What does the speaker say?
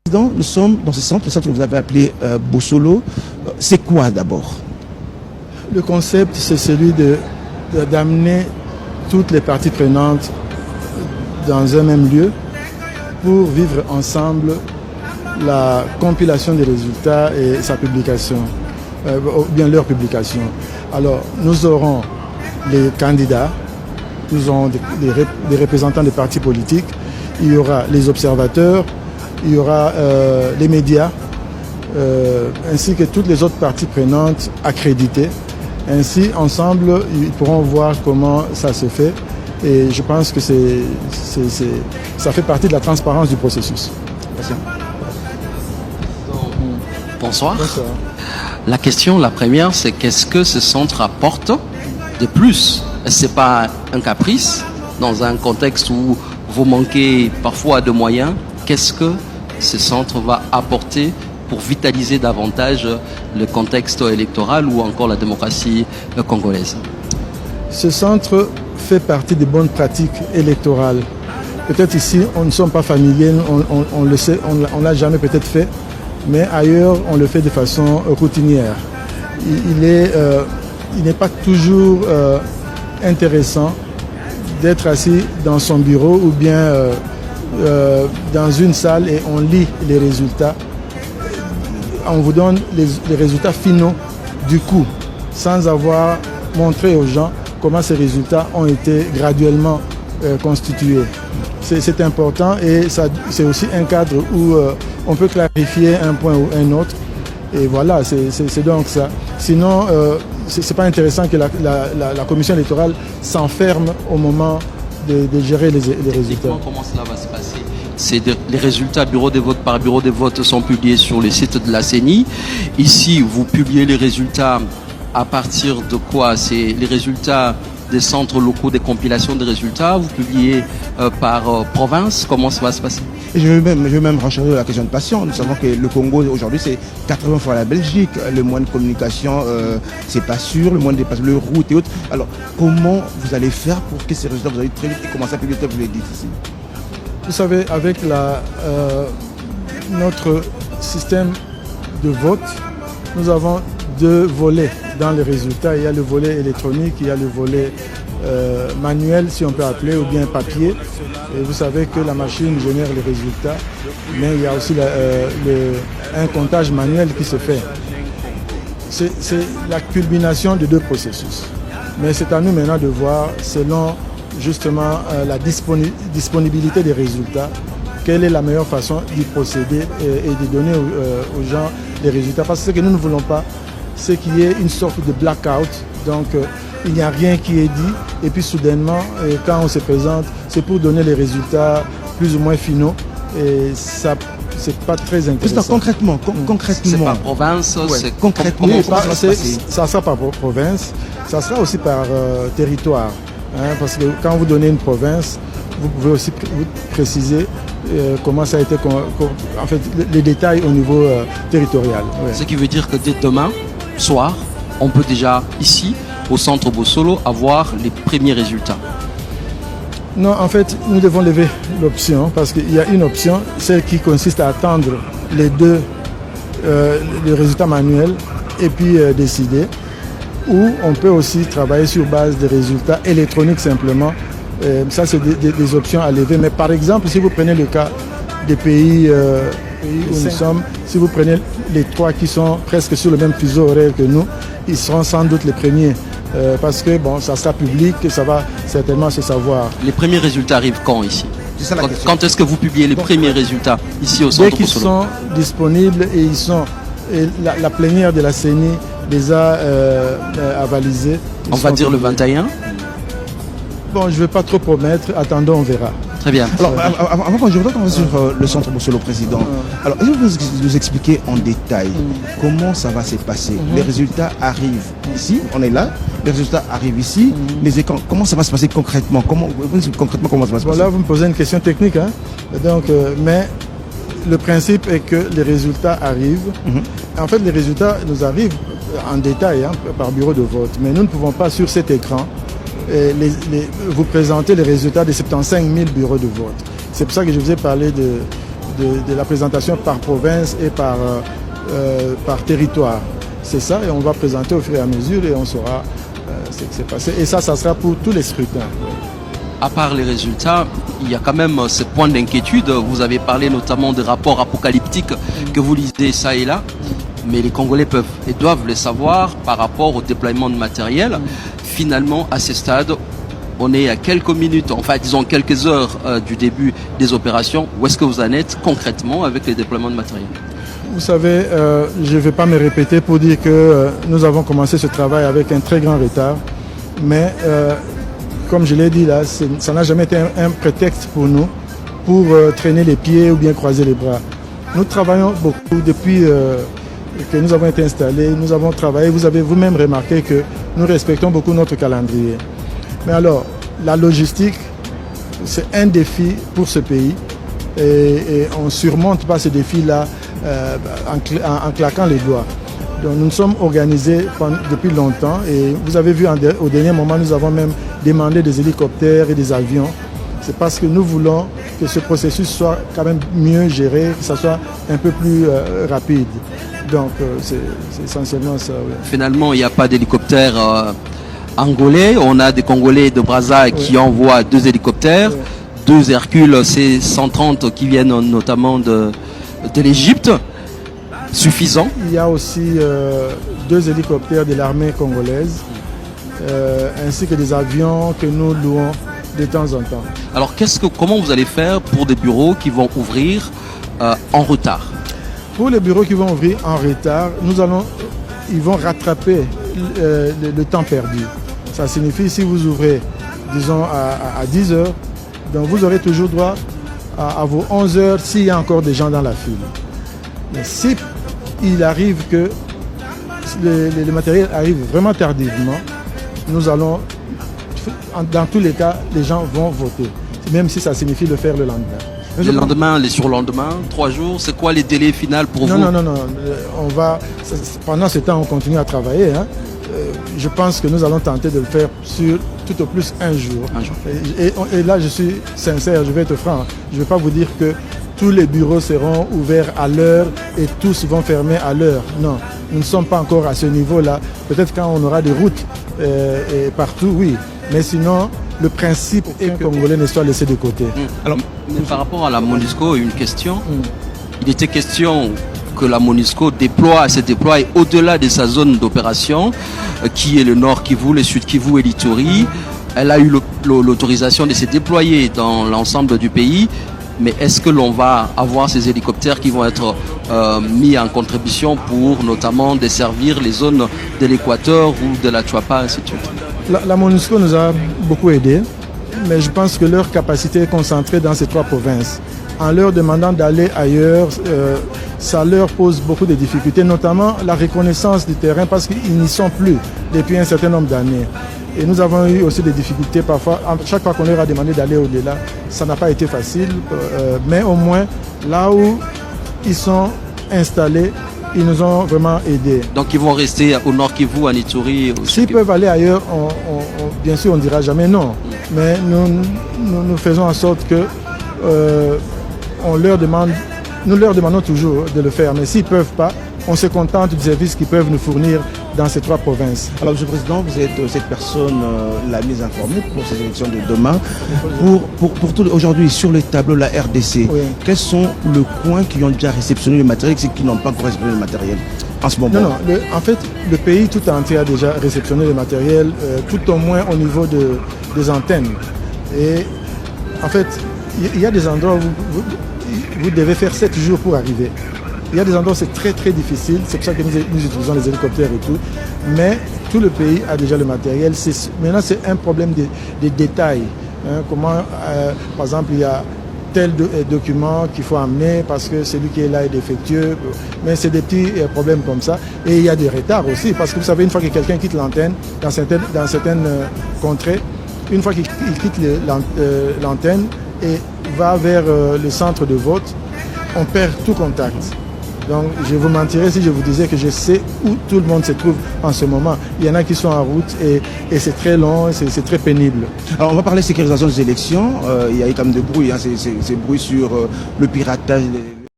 Nous sommes dans ce centre, le centre que vous avez appelé Bossolo. C'est quoi d'abord? Le concept, c'est celui d'amener toutes les parties prenantes dans un même lieu pour vivre ensemble la compilation des résultats et sa publication, ou bien leur publication. Alors, nous aurons les candidats, nous aurons des représentants des partis politiques, il y aura les observateurs, il y aura les médias, ainsi que toutes les autres parties prenantes accréditées. Ainsi, ensemble, ils pourront voir comment ça se fait. Et je pense que ça fait partie de la transparence du processus. Merci. Bonsoir. Bonsoir. La question, la première, c'est qu'est-ce que ce centre apporte de plus? Ce n'est pas un caprice dans un contexte où vous manquez parfois de moyens. Qu'est-ce que ce centre va apporter pour vitaliser davantage le contexte électoral ou encore la démocratie congolaise? Ce centre fait partie des bonnes pratiques électorales. Peut-être ici, on ne sommes pas familiers, on le sait, on ne l'a jamais peut-être fait, mais ailleurs, on le fait de façon routinière. Il n'est pas toujours intéressant d'être assis dans son bureau ou bien dans une salle et on lit les résultats. On vous donne les résultats finaux du coup, sans avoir montré aux gens comment ces résultats ont été graduellement constitués. C'est important et c'est aussi un cadre où on peut clarifier un point ou un autre. Et voilà, c'est donc ça. Sinon, c'est pas intéressant que la commission électorale s'enferme au moment de gérer les résultats. Comment cela va se passer? Les résultats bureau de vote par bureau de vote sont publiés sur le site de la CENI. Ici, vous publiez les résultats à partir de quoi? C'est les résultats des centres locaux de compilation des résultats. Vous publiez par province. Comment ça va se passer? Et je vais même renchérir la question de passion. Nous savons que le Congo aujourd'hui c'est 80 fois la Belgique. Le moyen de communication c'est pas sûr, le moyen de dépassement, le route et autres. Alors comment vous allez faire pour que ces résultats vous allez très vite et commencer à publier vous les dites ici? Vous savez, avec notre système de vote, nous avons deux volets dans les résultats. Il y a le volet électronique, il y a le volet manuel, si on peut appeler, ou bien papier. Et vous savez que la machine génère les résultats, mais il y a aussi un comptage manuel qui se fait. C'est la culmination de deux processus. Mais c'est à nous maintenant de voir, selon justement la disponibilité des résultats, quelle est la meilleure façon d'y procéder et de donner aux gens les résultats. Parce que ce que nous ne voulons pas, c'est qu'il y ait une sorte de blackout. Donc il n'y a rien qui est dit. Et puis soudainement, quand on se présente, c'est pour donner les résultats plus ou moins finaux. Et ça, c'est pas très intéressant. Concrètement. C'est par province, ouais. C'est concrètement. Ça sera par province, ça sera aussi par territoire. Hein, parce que quand vous donnez une province, vous pouvez aussi vous préciser comment ça a été, en fait, les détails au niveau territorial. Ouais. Ce qui veut dire que dès demain soir, on peut déjà ici, au centre Bossolo, avoir les premiers résultats. Non, en fait, nous devons lever l'option parce qu'il y a une option, celle qui consiste à attendre les résultats manuels et puis décider. Ou on peut aussi travailler sur base des résultats électroniques simplement. Ça, c'est des options à lever. Mais par exemple, si vous prenez le cas des pays où nous sommes, si vous prenez les trois qui sont presque sur le même fuseau horaire que nous, ils seront sans doute les premiers. Parce que bon, ça sera public, ça va certainement se savoir. Les premiers résultats arrivent quand ici? Quand est-ce que vous publiez les premiers résultats ici au centre Bossolo? Dès qu'ils sont disponibles et la plénière de la CENI les a avalisés. On va dire le 21? Bon, je ne vais pas trop promettre, attendons, on verra. Très bien. Alors, avant, je voudrais qu'on sur le centre Bossolo, président. Alors, est-ce que vous nous expliquer en détail comment ça va se passer? Les résultats arrivent ici, on est là, les résultats arrivent ici, les écrans, comment ça va se passer concrètement? Comment ça va se passer? Là, vous me posez une question technique, hein? Donc, mais le principe est que les résultats arrivent. En fait, les résultats nous arrivent en détail, hein, par bureau de vote, mais nous ne pouvons pas sur cet écran vous présenter les résultats des 75 000 bureaux de vote. C'est pour ça que je vous ai parlé de la présentation par province et par territoire. C'est ça, et on va présenter au fur et à mesure et on saura ce qui s'est passé. Et ça sera pour tous les scrutins. À part les résultats, il y a quand même ce point d'inquiétude. Vous avez parlé notamment des rapports apocalyptiques que vous lisez ça et là, mais les Congolais peuvent et doivent le savoir par rapport au déploiement de matériel. Finalement, à ce stade, on est à quelques minutes, enfin disons quelques heures du début des opérations. Où est-ce que vous en êtes concrètement avec les déploiements de matériel? Vous savez, je ne vais pas me répéter pour dire que nous avons commencé ce travail avec un très grand retard, mais comme je l'ai dit là, ça n'a jamais été un prétexte pour nous pour traîner les pieds ou bien croiser les bras. Nous travaillons beaucoup depuis que nous avons été installés, nous avons travaillé, vous avez vous-même remarqué que nous respectons beaucoup notre calendrier. Mais alors, la logistique, c'est un défi pour ce pays et on ne surmonte pas ce défi-là en claquant les doigts. Donc nous nous sommes organisés depuis longtemps et vous avez vu au dernier moment, nous avons même demandé des hélicoptères et des avions. C'est parce que nous voulons que ce processus soit quand même mieux géré, que ça soit un peu plus rapide. Donc c'est essentiellement ça. Oui. Finalement, il n'y a pas d'hélicoptère angolais. On a des Congolais de Brazza qui envoient 2 hélicoptères, 2 Hercule C-130 qui viennent notamment de l'Égypte. Suffisant. Il y a aussi 2 hélicoptères de l'armée congolaise, ainsi que des avions que nous louons de temps en temps. Alors comment vous allez faire pour des bureaux qui vont ouvrir en retard? Pour les bureaux qui vont ouvrir en retard, ils vont rattraper le temps perdu. Ça signifie si vous ouvrez, disons, à 10 heures, donc vous aurez toujours droit à vos 11 heures s'il y a encore des gens dans la file. Mais si il arrive que le matériel arrive vraiment tardivement, nous allons, dans tous les cas, les gens vont voter, même si ça signifie le faire le lendemain. Le lendemain, les surlendemains, 3 jours, c'est quoi les délais finaux pour vous? Non. Pendant ce temps, on continue à travailler. Hein. Je pense que nous allons tenter de le faire sur tout au plus un jour. Et là, je suis sincère, je vais être franc. Je ne vais pas vous dire que tous les bureaux seront ouverts à l'heure et tous vont fermer à l'heure. Non, nous ne sommes pas encore à ce niveau-là. Peut-être quand on aura des routes et partout, oui. Mais sinon, le principe est qu'un Congolais ne soit laissé de côté. Alors, mais par rapport à la MONUSCO, une question. Il était question que la MONUSCO se déploie au-delà de sa zone d'opération, qui est le Nord Kivu, le Sud Kivu et l'Ituri. Elle a eu l'autorisation de se déployer dans l'ensemble du pays. Mais est-ce que l'on va avoir ces hélicoptères qui vont être mis en contribution pour notamment desservir les zones de l'Équateur ou de la Chuapa, ainsi de suite? La MONUSCO nous a beaucoup aidés, mais je pense que leur capacité est concentrée dans ces 3 provinces. En leur demandant d'aller ailleurs, ça leur pose beaucoup de difficultés, notamment la reconnaissance du terrain parce qu'ils n'y sont plus depuis un certain nombre d'années. Et nous avons eu aussi des difficultés parfois. Chaque fois qu'on leur a demandé d'aller au-delà, ça n'a pas été facile. Mais au moins, là où ils sont installés, ils nous ont vraiment aidés. Donc ils vont rester au Nord Kivu, à Ituri? S'ils peuvent aller ailleurs, bien sûr, on ne dira jamais non. Mais nous faisons en sorte que nous leur demandons toujours de le faire. Mais s'ils ne peuvent pas, on se contente du service qu'ils peuvent nous fournir dans ces 3 provinces. Alors, Monsieur le Président, vous êtes cette personne la mise informée pour ces élections de demain. Pour tout aujourd'hui, sur les tableaux, la RDC, quels sont les coins qui ont déjà réceptionné le matériel et qui n'ont pas encore réceptionné le matériel en ce moment? Non. En fait, le pays tout entier a déjà réceptionné le matériel, tout au moins au niveau des antennes. Et en fait, il y a des endroits où vous devez faire 7 jours pour arriver. Il y a des endroits où c'est très très difficile, c'est pour ça que nous utilisons les hélicoptères et tout. Mais tout le pays a déjà le matériel. Maintenant, c'est un problème des détails. Hein, comment, par exemple, il y a tel document qu'il faut amener parce que celui qui est là est défectueux. Mais c'est des petits problèmes comme ça. Et il y a des retards aussi, parce que vous savez, une fois que quelqu'un quitte l'antenne, dans certaines contrées, une fois qu'il quitte l'antenne et va vers le centre de vote, on perd tout contact. Donc je vous mentirais si je vous disais que je sais où tout le monde se trouve en ce moment. Il y en a qui sont en route et c'est très long, c'est très pénible. Alors on va parler de sécurisation des élections. Il y a eu quand même des bruits, hein, ces bruits sur le piratage.